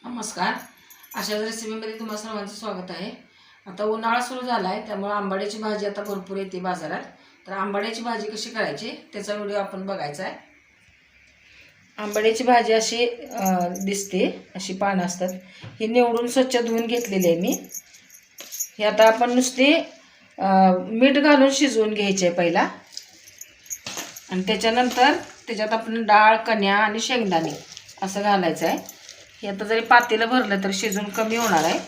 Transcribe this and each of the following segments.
नमस्कार. अशाच रेसिपीमध्ये तुम्हा सर्वांचं स्वागत आहे. आता उन्हाळा सुरू झाला आहे, त्यामुळे आंबाड्याची भाजी आता भरपूर येते बाजारात. तर आंबाड्याची भाजी कशी करायची त्याचा व्हिडिओ आपण बघायचा आहे. आंबाड्याची भाजी अशी दिसते, अशी पानं असतात. ही निवडून स्वच्छ धुवून घेतलेली आहे मी. हे आता आपण नुसते मीठ घालून शिजवून घ्यायचे आहे पहिला, आणि त्याच्यानंतर त्याच्यात आपण डाळ, कण्या आणि शेंगदाणे असं घालायचं आहे. हे आता जरी पातेलं भरलं तर शिजून कमी होणार आहे.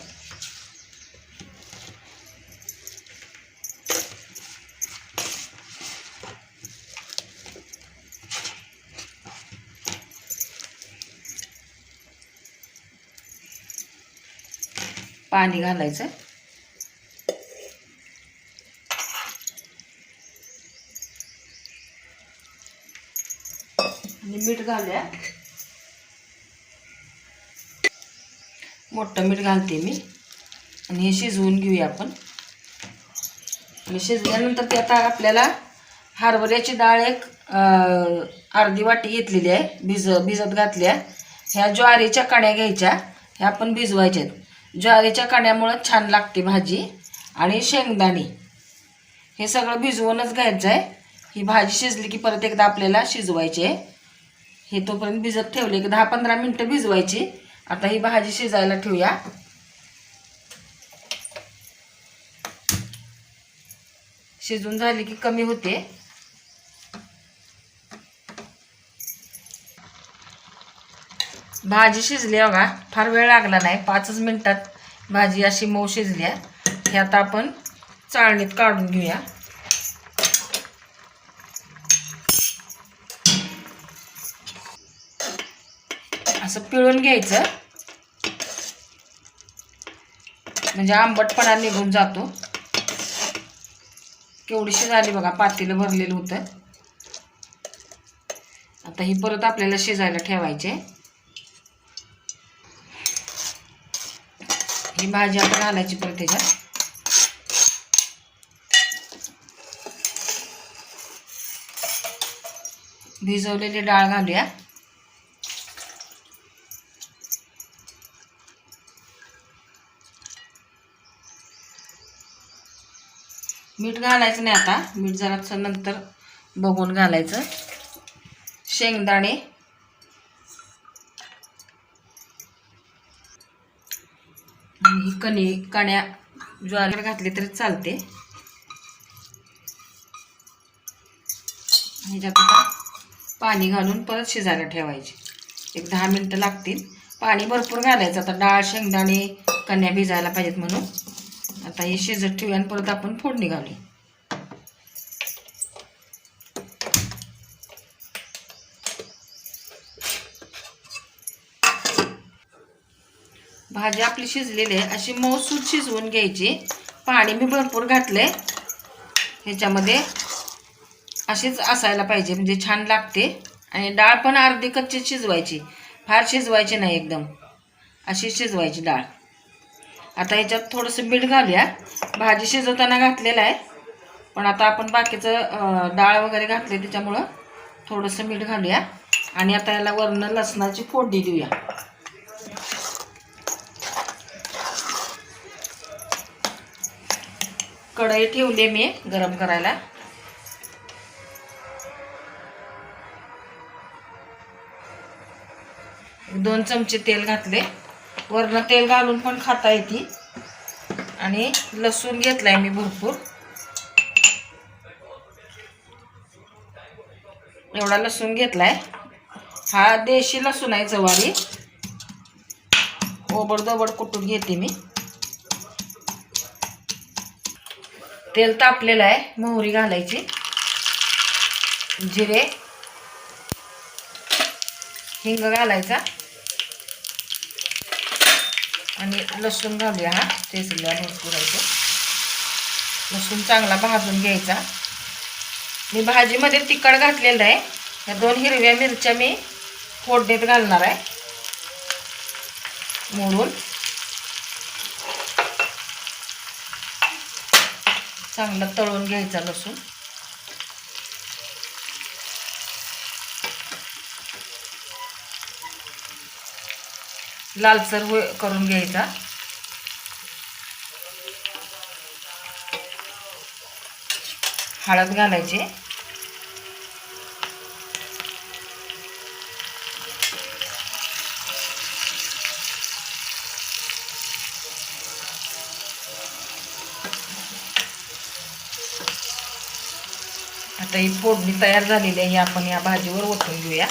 पाणी घालायचं आणि मीठ घालूया. मोठं मीठ घालते मी आणि हे शिजवून घेऊया आपण. आणि शिजल्यानंतर ते आता आपल्याला हरभऱ्याची डाळ एक अर्धी वाटी घेतलेली आहे, भिजत घातल्या. ह्या ज्वारीच्या कण्या घ्यायच्या, ह्या आपण भिजवायच्यात. ज्वारीच्या कण्यामुळं छान लागते भाजी. आणि शेंगदाणे हे सगळं भिजवूनच घ्यायचं आहे. ही भाजी शिजली की परत एकदा आपल्याला शिजवायची आहे. हे तोपर्यंत भिजत ठेवले की 10-15 मिनटं भिजवायची. आता ही भाजी शिजायला ठेवूया. शिजून झाली की कमी होते. भाजी शिजली बघा, फार वेळ लागला नाही, 5 मिनिटात भाजी अशी मऊ शिजली आहे. हे आता आपण चाळणीत काढून घेऊया. असं पिळून घ्यायचं, म्हणजे आंबटपणा निघून जातो. केवढीशी झाली बघा, पातेलं भरलेलं होतं. आता ही परत आपल्याला शिजायला ठेवायचे. ही भाजी आपण घालायची परत त्याच्यात. भिजवलेली डाळ घालूया. मीठ घालायचं नाही आता, मीठ जरासं नंतर बघून घालायचं. शेंगदाणे आणि ही कण्या ज्वारी घातली तरी चालते. ह्याच्यात आता पाणी घालून परत शिजायला ठेवायचे. एक 10 मिनटं लागतील. पाणी भरपूर घालायचं, आता डाळ, शेंगदाणे, कण्या भिजायला पाहिजेत म्हणून. आता हे शिजत ठेवूया आणि परत आपण फोडणी घालूया. भाजी आपली शिजलेली आहे, अशी मऊसूत शिजवून घ्यायची. पाणी मी भरपूर घातले ह्याच्यामध्ये, अशीच असायला पाहिजे म्हणजे छान लागते. आणि डाळ पण अर्धी कच्ची शिजवायची, फार शिजवायची नाही, एकदम अशी शिजवायची डाळ. आता ह्याच्यात थोडंसं मीठ घालूया. भाजी शिजवताना घातलेलं आहे, पण आता आपण बाकीचं डाळ वगैरे घातले त्याच्यामुळं थोडंसं मीठ घालूया. आणि आता याला वरनं लसणाची फोडणी देऊया. कढई ठेवली मी गरम करायला. दोन चमचे तेल घातले. वरनं तेल घालून पण खाता येते. आणि लसूण घेतलाय मी भरपूर, एवढा लसूण घेतलाय. हा देशी लसूण आहे, जवारी. ओबडधोबड कुटून घेते मी. तेल तापलेलं आहे, मोहरी घालायची, जिरे, हिंग घालायचा आणि लसूण घालूया. हा चेचलेला भरपूर आहे तो लसूण, चांगला भाजून घ्यायचा. मी भाजीमध्ये तिखट घातलेलं आहे. या 2 हिरव्या मिरच्या मी फोडणीत घालणार आहे मोडून. चांगलं तळून घ्यायचा लसूण. लालसर करून घ्यायचा. हळद घालायची. आता ही फोडणी तयार झालेली आहे, आपण या भाजीवर ओतून घेऊया.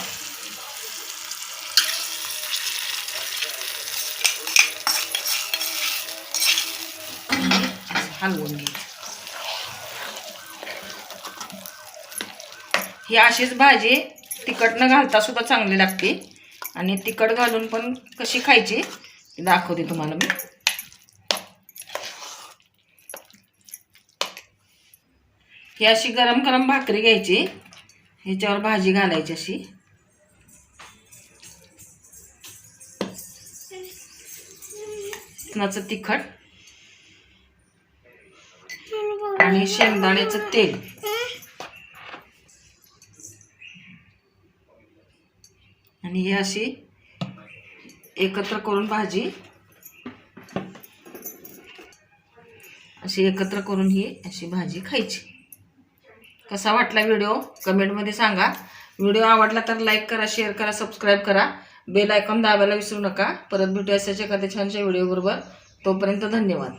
हलवून घ्यायची. ही अशीच भाजी तिखट न घालता सुद्धा चांगली लागते आणि तिखट घालून पण कशी खायची ते दाखवते तुम्हाला मी. ही अशी गरम गरम भाकरी घ्यायची, ह्याच्यावर भाजी घालायची अशी. नाचं तिखट आणि शेंगदाण्याचं तेल आणि ही अशी एकत्र करून भाजी अशी एकत्र करून ही अशी भाजी खायची. कसा वाटला व्हिडिओ कमेंटमध्ये सांगा. व्हिडिओ आवडला तर लाईक करा, शेअर करा, सबस्क्राईब करा, बेल आयकॉन दाबायला विसरू नका. परत भेटूया अशाच एखाद्या छानशा व्हिडिओ बरोबर. तोपर्यंत धन्यवाद.